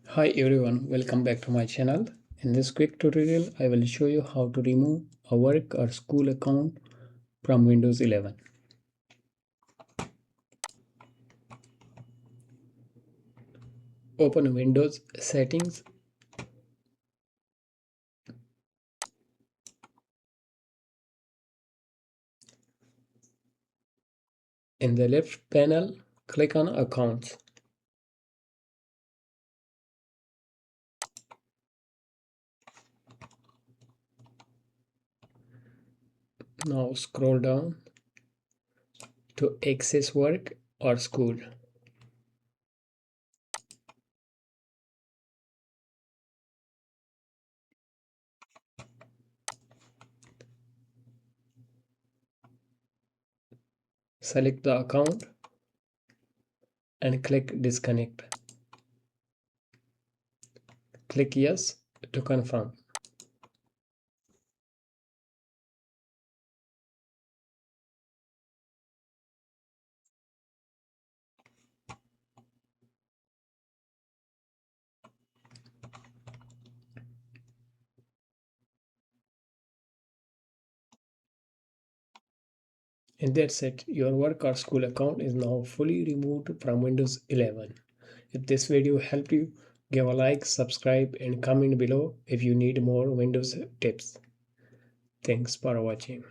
Hi everyone, welcome back to my channel. In this quick tutorial, I will show you how to remove a work or school account from Windows 11. Open Windows Settings. In the left panel, click on Accounts. Now scroll down to Access Work or School. Select the account and click Disconnect. Click Yes to confirm. And that's it. Your work or school account is now fully removed from Windows 11. If this video helped you, give a like, subscribe, and comment below if you need more Windows tips. Thanks for watching.